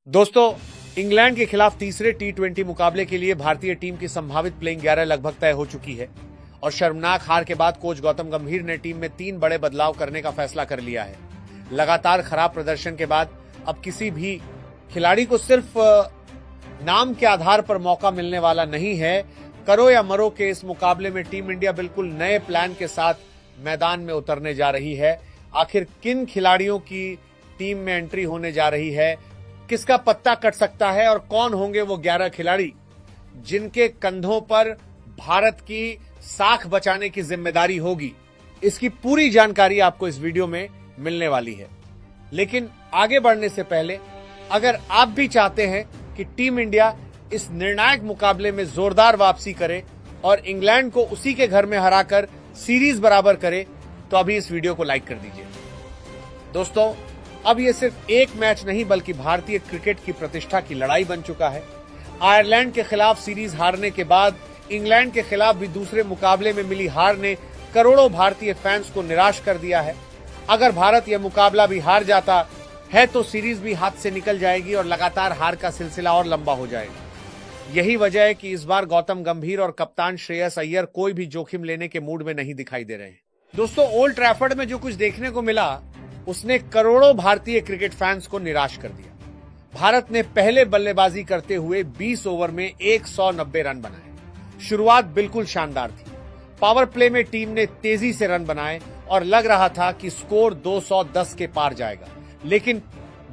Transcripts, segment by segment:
दोस्तों, इंग्लैंड के खिलाफ तीसरे टी20 मुकाबले के लिए भारतीय टीम की संभावित प्लेइंग 11 लगभग तय हो चुकी है और शर्मनाक हार के बाद कोच गौतम गंभीर ने टीम में 3 बड़े बदलाव करने का फैसला कर लिया है। लगातार खराब प्रदर्शन के बाद अब किसी भी खिलाड़ी को सिर्फ नाम के आधार पर मौका मिलने वाला नहीं है। करो या मरो के इस मुकाबले में टीम इंडिया बिल्कुल नए प्लान के साथ मैदान में उतरने जा रही है। आखिर किन खिलाड़ियों की टीम में एंट्री होने जा रही है, किसका पत्ता कट सकता है और कौन होंगे वो 11 खिलाड़ी जिनके कंधों पर भारत की साख बचाने की जिम्मेदारी होगी, इसकी पूरी जानकारी आपको इस वीडियो में मिलने वाली है। लेकिन आगे बढ़ने से पहले अगर आप भी चाहते हैं कि टीम इंडिया इस निर्णायक मुकाबले में जोरदार वापसी करे और इंग्लैंड को उसी के घर में हराकर सीरीज बराबर करे, तो अभी इस वीडियो को लाइक कर दीजिए। दोस्तों, अब यह सिर्फ एक मैच नहीं बल्कि भारतीय क्रिकेट की प्रतिष्ठा की लड़ाई बन चुका है। आयरलैंड के खिलाफ सीरीज हारने के बाद इंग्लैंड के खिलाफ भी दूसरे मुकाबले में मिली हार ने करोड़ों भारतीय फैंस को निराश कर दिया है। अगर भारत यह मुकाबला भी हार जाता है तो सीरीज भी हाथ से निकल जाएगी और लगातार हार का सिलसिला और लंबा हो जाएगा। यही वजह है कि इस बार गौतम गंभीर और कप्तान श्रेयस अय्यर कोई भी जोखिम लेने के मूड में नहीं दिखाई दे रहे हैं। दोस्तों, ओल्ड ट्रैफर्ड में जो कुछ देखने को मिला उसने करोड़ों भारतीय क्रिकेट फैंस को निराश कर दिया। भारत ने पहले बल्लेबाजी करते हुए 20 ओवर में 190 रन बनाए। शुरुआत बिल्कुल शानदार थी। पावर प्ले में टीम ने तेजी से रन बनाए और लग रहा था कि स्कोर 210 के पार जाएगा। लेकिन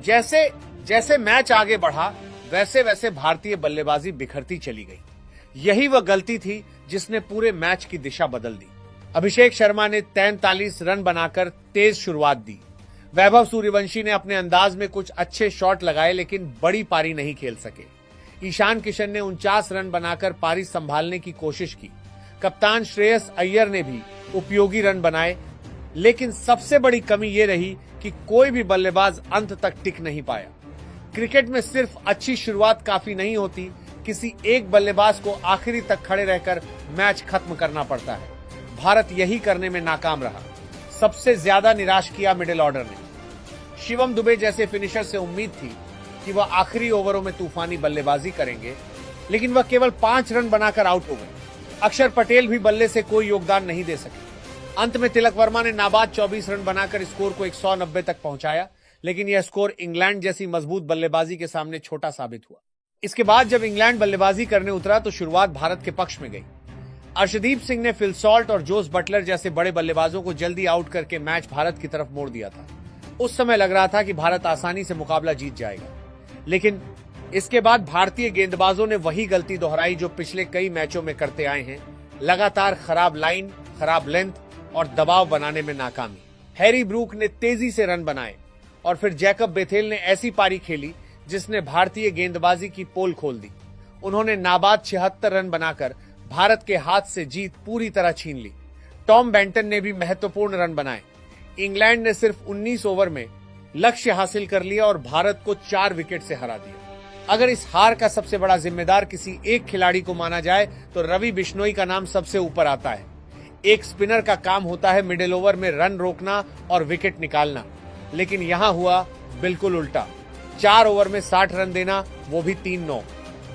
जैसे जैसे मैच आगे बढ़ा वैसे वैसे भारतीय बल्लेबाजी बिखरती चली गई। यही वह गलती थी जिसने पूरे मैच की दिशा बदल दी। अभिषेक शर्मा ने 43 रन बनाकर तेज शुरुआत दी। वैभव सूर्यवंशी ने अपने अंदाज में कुछ अच्छे शॉट लगाए लेकिन बड़ी पारी नहीं खेल सके। ईशान किशन ने 49 रन बनाकर पारी संभालने की कोशिश की। कप्तान श्रेयस अय्यर ने भी उपयोगी रन बनाए, लेकिन सबसे बड़ी कमी यह रही कि कोई भी बल्लेबाज अंत तक टिक नहीं पाया। क्रिकेट में सिर्फ अच्छी शुरुआत काफी नहीं होती, किसी एक बल्लेबाज को आखिरी तक खड़े रहकर मैच खत्म करना पड़ता है। भारत यही करने में नाकाम रहा। सबसे ज्यादा निराश किया मिडिल ऑर्डर ने। शिवम दुबे जैसे फिनिशर से उम्मीद थी कि वह आखिरी ओवरों में तूफानी बल्लेबाजी करेंगे, लेकिन वह केवल 5 रन बनाकर आउट हो गए। अक्षर पटेल भी बल्ले से कोई योगदान नहीं दे सके। अंत में तिलक वर्मा ने नाबाद 24 रन बनाकर स्कोर को 190 तक पहुंचाया, लेकिन यह स्कोर इंग्लैंड जैसी मजबूत बल्लेबाजी के सामने छोटा साबित हुआ। इसके बाद जब इंग्लैंड बल्लेबाजी करने उतरा तो शुरुआत भारत के पक्ष में गई। अर्शदीप सिंह ने फिल सॉल्ट और जोस बटलर जैसे बड़े बल्लेबाजों को जल्दी आउट करके मैच भारत की तरफ मोड़ दिया था। उस समय लग रहा था कि भारत आसानी से मुकाबला जीत जाएगा, लेकिन इसके बाद भारतीय गेंदबाजों ने वही गलती दोहराई जो पिछले कई मैचों में करते आए हैं। लगातार खराब लाइन, खराब लेंथ और दबाव बनाने में नाकामी। हैरी ब्रूक ने तेजी से रन बनाए और फिर जैकब बेथेल ने ऐसी पारी खेली जिसने भारतीय गेंदबाजी की पोल खोल दी। उन्होंने नाबाद 76 रन बनाकर भारत के हाथ से जीत पूरी तरह छीन ली। टॉम बेंटन ने भी महत्वपूर्ण रन बनाए। इंग्लैंड ने सिर्फ 19 ओवर में लक्ष्य हासिल कर लिया और भारत को 4 विकेट से हरा दिया। अगर इस हार का सबसे बड़ा जिम्मेदार किसी एक खिलाड़ी को माना जाए तो रवि बिश्नोई का नाम सबसे ऊपर आता है। एक स्पिनर का काम होता है मिडिल ओवर में रन रोकना और विकेट निकालना, लेकिन यहां हुआ बिल्कुल उल्टा। 4 ओवर में 60 रन देना, वो भी 3-9।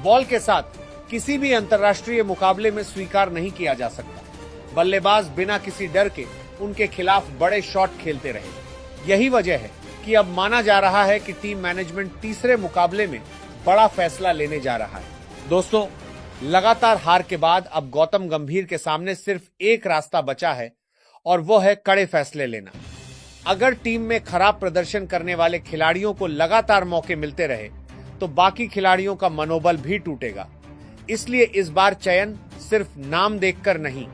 बॉल के साथ किसी भी अंतर्राष्ट्रीय मुकाबले में स्वीकार नहीं किया जा सकता। बल्लेबाज बिना किसी डर के उनके खिलाफ बड़े शॉट खेलते रहे। यही वजह है कि अब माना जा रहा है कि टीम मैनेजमेंट तीसरे मुकाबले में बड़ा फैसला लेने जा रहा है। दोस्तों, लगातार हार के बाद अब गौतम गंभीर के सामने सिर्फ एक रास्ता बचा है और वो है कड़े फैसले लेना। अगर टीम में खराब प्रदर्शन करने वाले खिलाड़ियों को लगातार मौके मिलते रहे तो बाकी खिलाड़ियों का मनोबल भी टूटेगा। इसलिए इस बार चयन सिर्फ नाम देखकर नहीं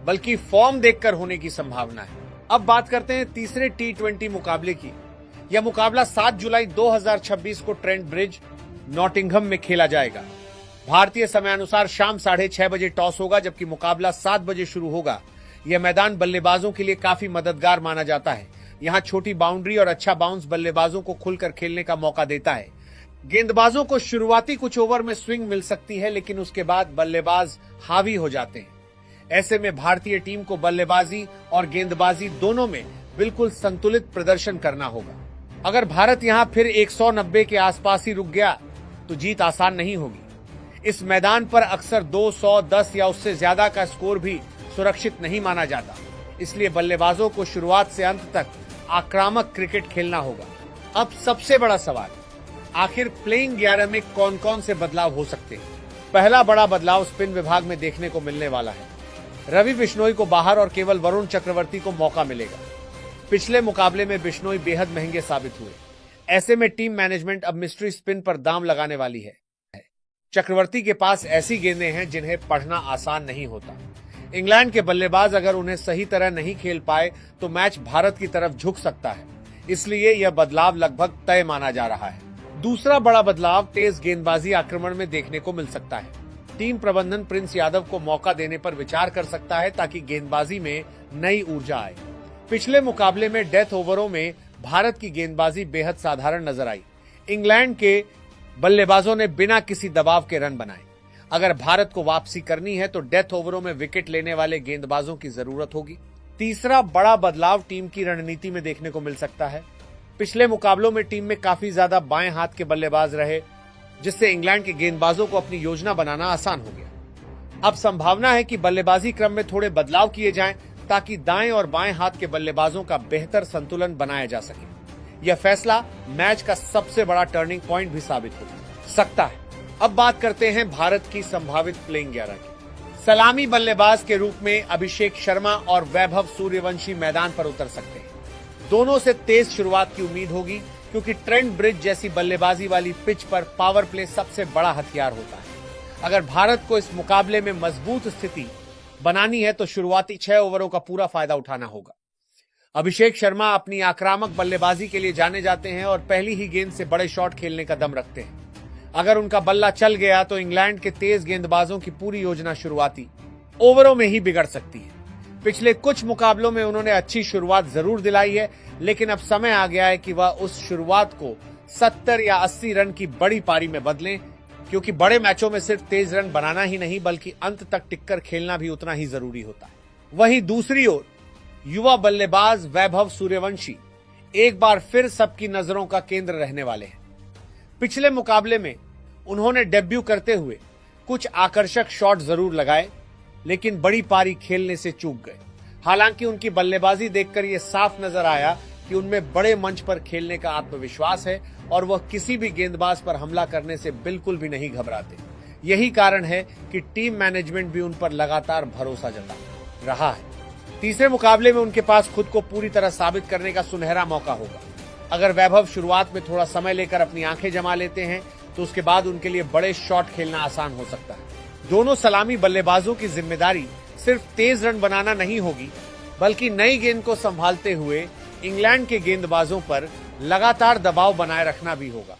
बल्कि फॉर्म देखकर होने की संभावना है। अब बात करते हैं तीसरे टी20 मुकाबले की। यह मुकाबला 7 जुलाई 2026 को ट्रेंट ब्रिज, नॉटिंघम में खेला जाएगा। भारतीय समयानुसार शाम 6:30 बजे टॉस होगा, जबकि मुकाबला 7 बजे शुरू होगा। यह मैदान बल्लेबाजों के लिए काफी मददगार माना जाता है। यहाँ छोटी बाउंड्री और अच्छा बाउंस बल्लेबाजों को खुलकर खेलने का मौका देता है। गेंदबाजों को शुरुआती कुछ ओवर में स्विंग मिल सकती है, लेकिन उसके बाद बल्लेबाज हावी हो जाते हैं। ऐसे में भारतीय टीम को बल्लेबाजी और गेंदबाजी दोनों में बिल्कुल संतुलित प्रदर्शन करना होगा। अगर भारत यहां फिर 190 के आसपास ही रुक गया तो जीत आसान नहीं होगी। इस मैदान पर अक्सर 210 या उससे ज्यादा का स्कोर भी सुरक्षित नहीं माना जाता, इसलिए बल्लेबाजों को शुरुआत से अंत तक आक्रामक क्रिकेट खेलना होगा। अब सबसे बड़ा सवाल, आखिर प्लेइंग 11 में कौन कौन से बदलाव हो सकते हैं। पहला बड़ा बदलाव स्पिन विभाग में देखने को मिलने वाला है। रवि बिश्नोई को बाहर और केवल वरुण चक्रवर्ती को मौका मिलेगा। पिछले मुकाबले में बिश्नोई बेहद महंगे साबित हुए। ऐसे में टीम मैनेजमेंट अब मिस्ट्री स्पिन पर दांव लगाने वाली है। चक्रवर्ती के पास ऐसी गेंदें हैं जिन्हें पढ़ना आसान नहीं होता। इंग्लैंड के बल्लेबाज अगर उन्हें सही तरह नहीं खेल पाए तो मैच भारत की तरफ झुक सकता है, इसलिए यह बदलाव लगभग तय माना जा रहा है। दूसरा बड़ा बदलाव तेज गेंदबाजी आक्रमण में देखने को मिल सकता है। टीम प्रबंधन प्रिंस यादव को मौका देने पर विचार कर सकता है ताकि गेंदबाजी में नई ऊर्जा आए। पिछले मुकाबले में डेथ ओवरों में भारत की गेंदबाजी बेहद साधारण नजर आई। इंग्लैंड के बल्लेबाजों ने बिना किसी दबाव के रन बनाए। अगर भारत को वापसी करनी है तो डेथ ओवरों में विकेट लेने वाले गेंदबाजों की जरूरत होगी। तीसरा बड़ा बदलाव टीम की रणनीति में देखने को मिल सकता है। पिछले मुकाबलों में टीम में काफी ज्यादा बाएं हाथ के बल्लेबाज रहे, जिससे इंग्लैंड के गेंदबाजों को अपनी योजना बनाना आसान हो गया। अब संभावना है कि बल्लेबाजी क्रम में थोड़े बदलाव किए जाएं ताकि दाएं और बाएं हाथ के बल्लेबाजों का बेहतर संतुलन बनाया जा सके। यह फैसला मैच का सबसे बड़ा टर्निंग पॉइंट भी साबित हो सकता है। अब बात करते हैं भारत की संभावित प्लेइंग 11 की। सलामी बल्लेबाज के रूप में अभिषेक शर्मा और वैभव सूर्यवंशी मैदान पर उतर सकते हैं। दोनों से तेज शुरुआत की उम्मीद होगी क्योंकि ट्रेंट ब्रिज जैसी बल्लेबाजी वाली पिच पर पावर प्ले सबसे बड़ा हथियार होता है। अगर भारत को इस मुकाबले में मजबूत स्थिति बनानी है तो शुरुआती 6 ओवरों का पूरा फायदा उठाना होगा। अभिषेक शर्मा अपनी आक्रामक बल्लेबाजी के लिए जाने जाते हैं और पहली ही गेंद से बड़े शॉट खेलने का दम रखते हैं। अगर उनका बल्ला चल गया तो इंग्लैंड के तेज गेंदबाजों की पूरी योजना शुरुआती ओवरों में ही बिगड़ सकती है। पिछले कुछ मुकाबलों में उन्होंने अच्छी शुरुआत जरूर दिलाई है, लेकिन अब समय आ गया है कि वह उस शुरुआत को 70 या 80 रन की बड़ी पारी में बदलें, क्योंकि बड़े मैचों में सिर्फ तेज रन बनाना ही नहीं बल्कि अंत तक टिककर खेलना भी उतना ही जरूरी होता है। वहीं दूसरी ओर युवा बल्लेबाज वैभव सूर्यवंशी एक बार फिर सबकी नजरों का केंद्र रहने वाले हैं। पिछले मुकाबले में उन्होंने डेब्यू करते हुए कुछ आकर्षक शॉट जरूर लगाए, लेकिन बड़ी पारी खेलने से चूक गए। हालांकि उनकी बल्लेबाजी देखकर यह साफ नजर आया कि उनमें बड़े मंच पर खेलने का आत्मविश्वास है और वह किसी भी गेंदबाज पर हमला करने से बिल्कुल भी नहीं घबराते। यही कारण है कि टीम मैनेजमेंट भी उन पर लगातार भरोसा जता रहा है। तीसरे मुकाबले में उनके पास खुद को पूरी तरह साबित करने का सुनहरा मौका होगा। अगर वैभव शुरुआत में थोड़ा समय लेकर अपनी आंखें जमा लेते हैं तो उसके बाद उनके लिए बड़े शॉट खेलना आसान हो सकता है। दोनों सलामी बल्लेबाजों की जिम्मेदारी सिर्फ तेज रन बनाना नहीं होगी, बल्कि नई गेंद को संभालते हुए इंग्लैंड के गेंदबाजों पर लगातार दबाव बनाए रखना भी होगा।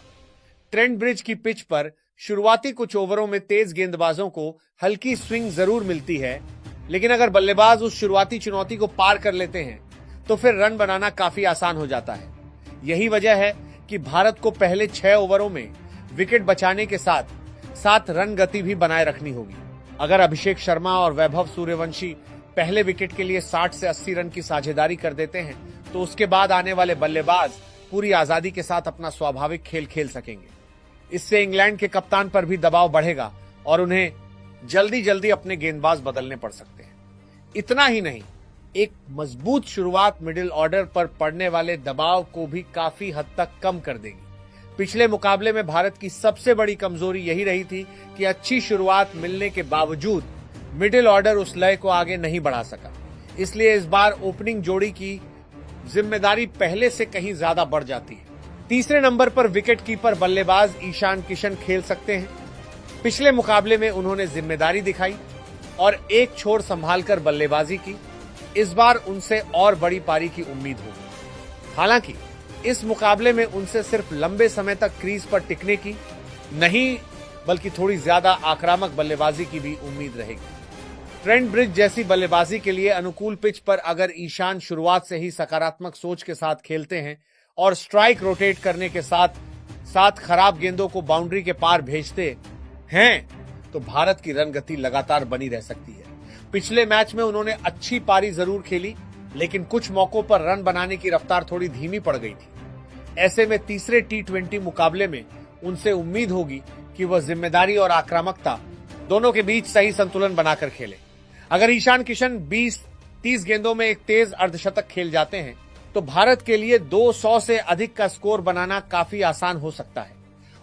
ट्रेंट ब्रिज की पिच पर शुरुआती कुछ ओवरों में तेज गेंदबाजों को हल्की स्विंग जरूर मिलती है, लेकिन अगर बल्लेबाज उस शुरुआती चुनौती को पार कर लेते हैं तो फिर रन बनाना काफी आसान हो जाता है। यही वजह है कि भारत को पहले 6 ओवरों में विकेट बचाने के साथ साथ रन गति भी बनाए रखनी होगी। अगर अभिषेक शर्मा और वैभव सूर्यवंशी पहले विकेट के लिए 60 से 80 रन की साझेदारी कर देते हैं तो उसके बाद आने वाले बल्लेबाज पूरी आजादी के साथ अपना स्वाभाविक खेल खेल सकेंगे। इससे इंग्लैंड के कप्तान पर भी दबाव बढ़ेगा और उन्हें जल्दी जल्दी अपने गेंदबाज बदलने पड़ सकते हैं। इतना ही नहीं, एक मजबूत शुरुआत मिडिल ऑर्डर पर पड़ने वाले दबाव को भी काफी हद तक कम कर देगी। पिछले मुकाबले में भारत की सबसे बड़ी कमजोरी यही रही थी कि अच्छी शुरुआत मिलने के बावजूद मिडिल ऑर्डर उस लय को आगे नहीं बढ़ा सका। इसलिए इस बार ओपनिंग जोड़ी की जिम्मेदारी पहले से कहीं ज्यादा बढ़ जाती है। तीसरे नंबर पर विकेट कीपर बल्लेबाज ईशान किशन खेल सकते हैं। पिछले मुकाबले में उन्होंने जिम्मेदारी दिखाई और एक छोर संभालकर बल्लेबाजी की। इस बार उनसे और बड़ी पारी की उम्मीद होगी। हालांकि इस मुकाबले में उनसे सिर्फ लंबे समय तक क्रीज पर टिकने की नहीं बल्कि थोड़ी ज्यादा आक्रामक बल्लेबाजी की भी उम्मीद रहेगी। ट्रेंट ब्रिज जैसी बल्लेबाजी के लिए अनुकूल पिच पर अगर ईशान शुरुआत से ही सकारात्मक सोच के साथ खेलते हैं और स्ट्राइक रोटेट करने के साथ साथ खराब गेंदों को बाउंड्री के पार भेजते हैं तो भारत की रन गति लगातार बनी रह सकती है। पिछले मैच में उन्होंने अच्छी पारी जरूर खेली, लेकिन कुछ मौकों पर रन बनाने की रफ्तार थोड़ी धीमी पड़ गई थी। ऐसे में तीसरे T20 मुकाबले में उनसे उम्मीद होगी कि वह जिम्मेदारी और आक्रामकता दोनों के बीच सही संतुलन बनाकर खेले। अगर ईशान किशन 20-30 गेंदों में एक तेज अर्धशतक खेल जाते हैं तो भारत के लिए 200 से अधिक का स्कोर बनाना काफी आसान हो सकता है।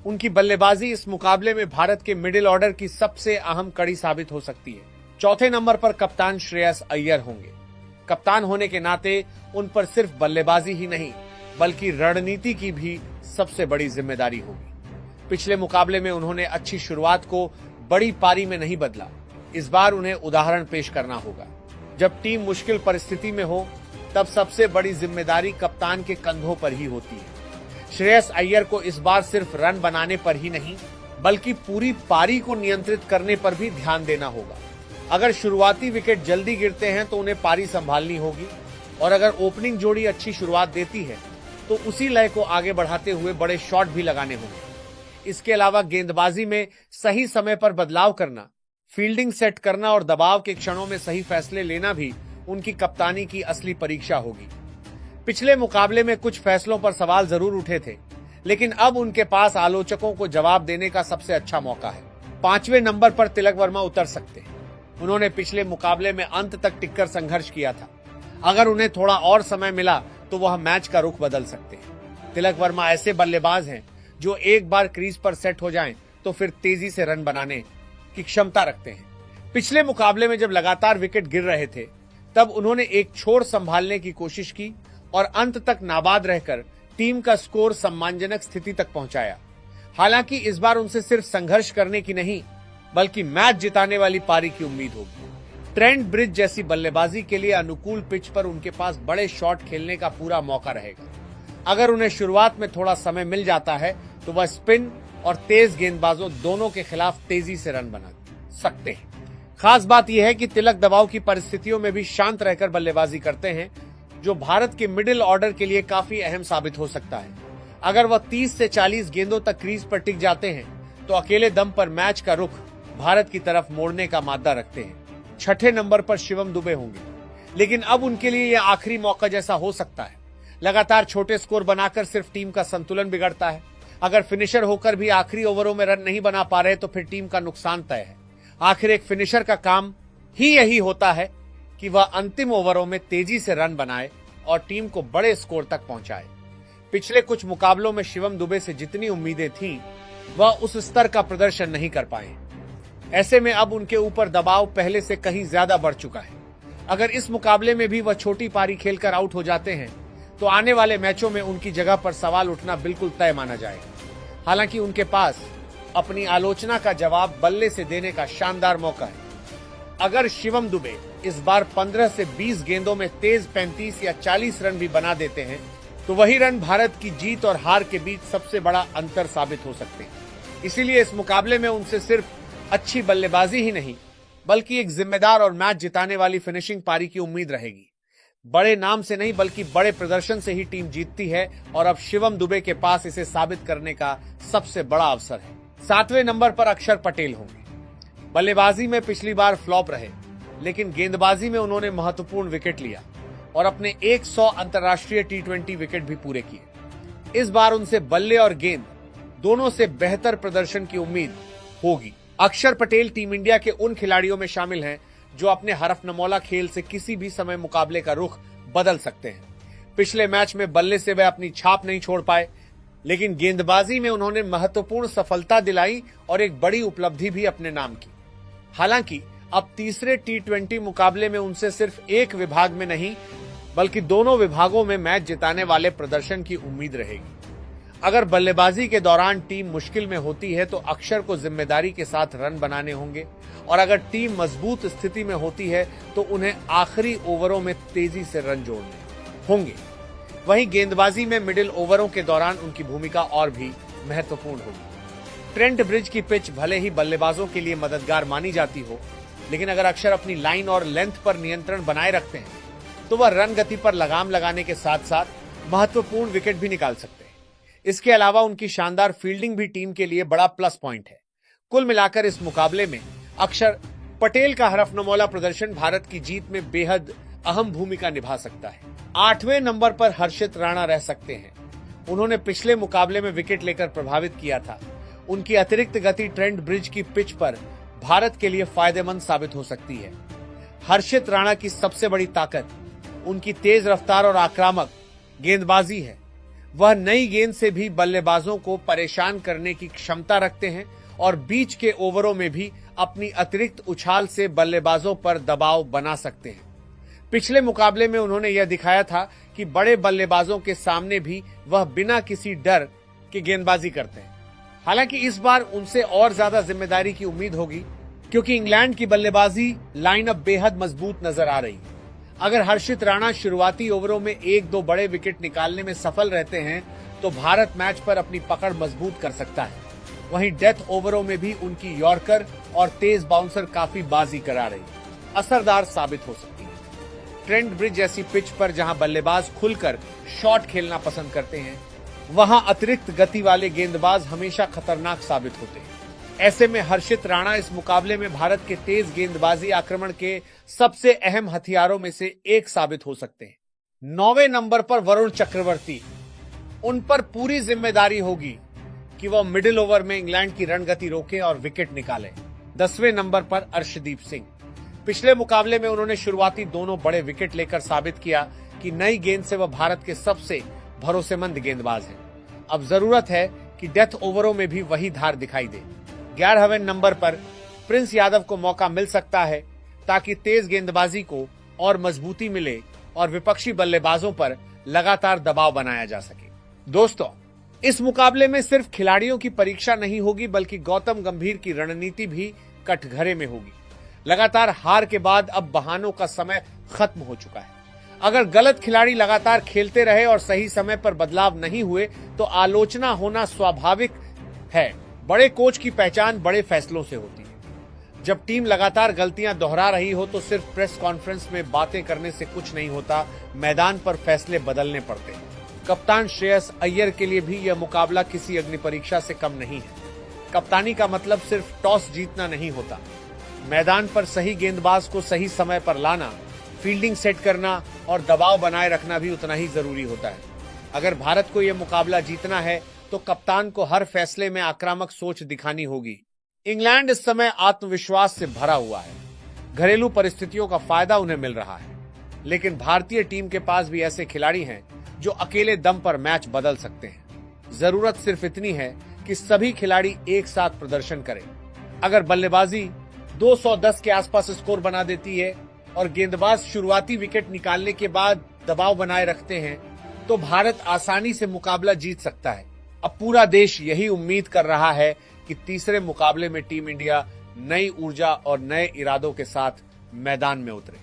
उनकी बल्लेबाजी इस मुकाबले में भारत के मिडिल ऑर्डर की सबसे अहम कड़ी साबित हो सकती है। चौथे नंबर पर कप्तान श्रेयस अय्यर होंगे। कप्तान होने के नाते उन पर सिर्फ बल्लेबाजी ही नहीं बल्कि रणनीति की भी सबसे बड़ी जिम्मेदारी होगी। पिछले मुकाबले में उन्होंने अच्छी शुरुआत को बड़ी पारी में नहीं बदला। इस बार उन्हें उदाहरण पेश करना होगा। जब टीम मुश्किल परिस्थिति में हो तब सबसे बड़ी जिम्मेदारी कप्तान के कंधों पर ही होती है। श्रेयस अय्यर को इस बार सिर्फ रन बनाने पर ही नहीं बल्कि पूरी पारी को नियंत्रित करने पर भी ध्यान देना होगा। अगर शुरुआती विकेट जल्दी गिरते हैं तो उन्हें पारी संभालनी होगी और अगर ओपनिंग जोड़ी अच्छी शुरुआत देती है तो उसी लय को आगे बढ़ाते हुए बड़े शॉट भी लगाने होंगे। इसके अलावा गेंदबाजी में सही समय पर बदलाव करना, फील्डिंग सेट करना और दबाव के क्षणों में सही फैसले लेना भी उनकी कप्तानी की असली परीक्षा होगी। पिछले मुकाबले में कुछ फैसलों पर सवाल जरूर उठे थे, लेकिन अब उनके पास आलोचकों को जवाब देने का सबसे अच्छा मौका है। 5वें नंबर पर तिलक वर्मा उतर सकते हैं। उन्होंने पिछले मुकाबले में अंत तक टिककर संघर्ष किया था। अगर उन्हें थोड़ा और समय मिला तो वह मैच का रुख बदल सकते हैं। तिलक वर्मा ऐसे बल्लेबाज हैं जो एक बार क्रीज पर सेट हो जाएं तो फिर तेजी से रन बनाने की क्षमता रखते हैं। पिछले मुकाबले में जब लगातार विकेट गिर रहे थे तब उन्होंने एक छोर संभालने की कोशिश की और अंत तक नाबाद रहकर टीम का स्कोर सम्मानजनक स्थिति तक पहुंचाया। हालांकि इस बार उनसे सिर्फ संघर्ष करने की नहीं बल्कि मैच जिताने वाली पारी की उम्मीद होगी। ट्रेंट ब्रिज जैसी बल्लेबाजी के लिए अनुकूल पिच पर उनके पास बड़े शॉट खेलने का पूरा मौका रहेगा। अगर उन्हें शुरुआत में थोड़ा समय मिल जाता है तो वह स्पिन और तेज गेंदबाजों दोनों के खिलाफ तेजी से रन बना सकते हैं। खास बात यह है कि तिलक दबाव की परिस्थितियों में भी शांत रहकर बल्लेबाजी करते हैं, जो भारत के मिडिल ऑर्डर के लिए काफी अहम साबित हो सकता है। अगर वह 30 से 40 गेंदों तक क्रीज पर टिक जाते हैं तो अकेले दम पर मैच का रुख भारत की तरफ मोड़ने का मादा रखते हैं। 6ठे नंबर पर शिवम दुबे होंगे, लेकिन अब उनके लिए यह आखिरी मौका जैसा हो सकता है। लगातार छोटे स्कोर बनाकर सिर्फ टीम का संतुलन बिगड़ता है। अगर फिनिशर होकर भी आखिरी ओवरों में रन नहीं बना पा रहे तो फिर टीम का नुकसान तय है। आखिर एक फिनिशर का काम ही यही होता है कि वह अंतिम ओवरों में तेजी से रन बनाए और टीम को बड़े स्कोर तक पहुंचाए। पिछले कुछ मुकाबलों में शिवम दुबे से जितनी उम्मीदें थीं, वह उस स्तर का प्रदर्शन नहीं कर पाए। ऐसे में अब उनके ऊपर दबाव पहले से कहीं ज्यादा बढ़ चुका है। अगर इस मुकाबले में भी वह छोटी पारी खेलकर आउट हो जाते हैं तो आने वाले मैचों में उनकी जगह पर सवाल उठना बिल्कुल तय माना जाएगा। हालांकि उनके पास अपनी आलोचना का जवाब बल्ले से देने का शानदार मौका है। अगर शिवम दुबे इस बार 15 से 20 गेंदों में तेज 35 या 40 रन भी बना देते हैं तो वही रन भारत की जीत और हार के बीच सबसे बड़ा अंतर साबित हो सकते हैं। इसीलिए इस मुकाबले में उनसे सिर्फ अच्छी बल्लेबाजी ही नहीं बल्कि एक जिम्मेदार और मैच जिताने वाली फिनिशिंग पारी की उम्मीद रहेगी। बड़े नाम से नहीं बल्कि बड़े प्रदर्शन से ही टीम जीतती है और अब शिवम दुबे के पास इसे साबित करने का सबसे बड़ा अवसर है। 7वें नंबर पर अक्षर पटेल होंगे। बल्लेबाजी में पिछली बार फ्लॉप रहे, लेकिन गेंदबाजी में उन्होंने महत्वपूर्ण विकेट लिया और अपने 100 अंतर्राष्ट्रीय T20 विकेट भी पूरे किए। इस बार उनसे बल्ले और गेंद दोनों से बेहतर प्रदर्शन की उम्मीद होगी। अक्षर पटेल टीम इंडिया के उन खिलाड़ियों में शामिल हैं जो अपने हरफनमौला खेल से किसी भी समय मुकाबले का रुख बदल सकते हैं। पिछले मैच में बल्ले से वे अपनी छाप नहीं छोड़ पाए, लेकिन गेंदबाजी में उन्होंने महत्वपूर्ण सफलता दिलाई और एक बड़ी उपलब्धि भी अपने नाम की। हालांकि अब तीसरे T20 मुकाबले में उनसे सिर्फ एक विभाग में नहीं बल्कि दोनों विभागों में मैच जिताने वाले प्रदर्शन की उम्मीद रहेगी। अगर बल्लेबाजी के दौरान टीम मुश्किल में होती है तो अक्षर को जिम्मेदारी के साथ रन बनाने होंगे और अगर टीम मजबूत स्थिति में होती है तो उन्हें आखिरी ओवरों में तेजी से रन जोड़ने होंगे। वहीं गेंदबाजी में मिडिल ओवरों के दौरान उनकी भूमिका और भी महत्वपूर्ण होगी। ट्रेंट ब्रिज की पिच भले ही बल्लेबाजों के लिए मददगार मानी जाती हो, लेकिन अगर अक्षर अपनी लाइन और लेंथ पर नियंत्रण बनाए रखते हैं तो वह रन गति पर लगाम लगाने के साथ साथ महत्वपूर्ण विकेट भी निकाल सकते हैं। इसके अलावा उनकी शानदार फील्डिंग भी टीम के लिए बड़ा प्लस पॉइंट है। कुल मिलाकर इस मुकाबले में अक्षर पटेल का हरफनमौला प्रदर्शन भारत की जीत में बेहद अहम भूमिका निभा सकता है। 8वें नंबर पर हर्षित राणा रह सकते हैं। उन्होंने पिछले मुकाबले में विकेट लेकर प्रभावित किया था। उनकी अतिरिक्त गति ट्रेंट ब्रिज की पिच पर भारत के लिए फायदेमंद साबित हो सकती है। हर्षित राणा की सबसे बड़ी ताकत उनकी तेज रफ्तार और आक्रामक गेंदबाजी है। वह नई गेंद से भी बल्लेबाजों को परेशान करने की क्षमता रखते हैं और बीच के ओवरों में भी अपनी अतिरिक्त उछाल से बल्लेबाजों पर दबाव बना सकते हैं। पिछले मुकाबले में उन्होंने यह दिखाया था कि बड़े बल्लेबाजों के सामने भी वह बिना किसी डर के गेंदबाजी करते हैं। हालांकि इस बार उनसे और ज्यादा जिम्मेदारी की उम्मीद होगी, क्योंकि इंग्लैंड की बल्लेबाजी लाइनअप बेहद मजबूत नजर आ रही है। अगर हर्षित राणा शुरुआती ओवरों में 1-2 बड़े विकेट निकालने में सफल रहते हैं तो भारत मैच पर अपनी पकड़ मजबूत कर सकता है। वहीं डेथ ओवरों में भी उनकी यॉर्कर और तेज बाउंसर काफी बाजी करा रही, असरदार साबित हो सकती है। ट्रेंट ब्रिज जैसी पिच पर जहां बल्लेबाज खुलकर शॉट खेलना पसंद करते हैं, वहां अतिरिक्त गति वाले गेंदबाज हमेशा खतरनाक साबित होते हैं। ऐसे में हर्षित राणा इस मुकाबले में भारत के तेज गेंदबाजी आक्रमण के सबसे अहम हथियारों में से एक साबित हो सकते हैं। 9वें नंबर पर वरुण चक्रवर्ती। उन पर पूरी जिम्मेदारी होगी कि वह मिडिल ओवर में इंग्लैंड की रणगति रोकें और विकेट निकालें। 10वें नंबर पर अर्शदीप सिंह। पिछले मुकाबले में उन्होंने शुरुआती दोनों बड़े विकेट लेकर साबित किया कि नई गेंद से वह भारत के सबसे भरोसेमंद गेंदबाज हैं। अब जरूरत है कि डेथ ओवरों में भी वही धार दिखाई दे। 11वें नंबर पर प्रिंस यादव को मौका मिल सकता है ताकि तेज गेंदबाजी को और मजबूती मिले और विपक्षी बल्लेबाजों पर लगातार दबाव बनाया जा सके। दोस्तों, इस मुकाबले में सिर्फ खिलाड़ियों की परीक्षा नहीं होगी, बल्कि गौतम गंभीर की रणनीति भी कटघरे में होगी। लगातार हार के बाद अब बहानों का समय खत्म हो चुका है। अगर गलत खिलाड़ी लगातार खेलते रहे और सही समय पर बदलाव नहीं हुए तो आलोचना होना स्वाभाविक है। बड़े कोच की पहचान बड़े फैसलों से होती है। जब टीम लगातार गलतियां दोहरा रही हो तो सिर्फ प्रेस कॉन्फ्रेंस में बातें करने से कुछ नहीं होता, मैदान पर फैसले बदलने पड़ते हैं। कप्तान श्रेयस अय्यर के लिए भी यह मुकाबला किसी अग्नि परीक्षा से कम नहीं है। कप्तानी का मतलब सिर्फ टॉस जीतना नहीं होता। मैदान पर सही गेंदबाज को सही समय पर लाना, फील्डिंग सेट करना और दबाव बनाए रखना भी उतना ही जरूरी होता है। अगर भारत को यह मुकाबला जीतना है तो कप्तान को हर फैसले में आक्रामक सोच दिखानी होगी। इंग्लैंड इस समय आत्मविश्वास से भरा हुआ है। घरेलू परिस्थितियों का फायदा उन्हें मिल रहा है, लेकिन भारतीय टीम के पास भी ऐसे खिलाड़ी हैं जो अकेले दम पर मैच बदल सकते हैं। जरूरत सिर्फ इतनी है कि सभी खिलाड़ी एक साथ प्रदर्शन करें। अगर बल्लेबाजी 210 के आसपास स्कोर बना देती है और गेंदबाज शुरुआती विकेट निकालने के बाद दबाव बनाए रखते हैं तो भारत आसानी से मुकाबला जीत सकता है। अब पूरा देश यही उम्मीद कर रहा है कि तीसरे मुकाबले में टीम इंडिया नई ऊर्जा और नए इरादों के साथ मैदान में उतरे।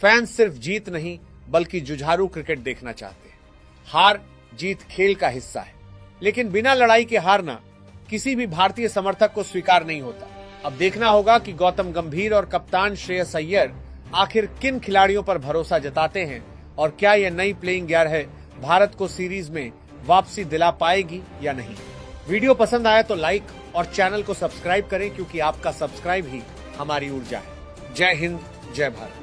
फैंस सिर्फ जीत नहीं बल्कि जुझारू क्रिकेट देखना चाहते हैं। हार जीत खेल का हिस्सा है, लेकिन बिना लड़ाई के हारना किसी भी भारतीय समर्थक को स्वीकार नहीं होता। अब देखना होगा कि गौतम गंभीर और कप्तान श्रेयस अय्यर आखिर किन खिलाड़ियों पर भरोसा जताते हैं और क्या यह नई प्लेइंग 11 भारत को सीरीज में वापसी दिला पाएगी या नहीं। वीडियो पसंद आया तो लाइक और चैनल को सब्सक्राइब करें, क्योंकि आपका सब्सक्राइब ही हमारी ऊर्जा है। जय हिंद, जय भारत।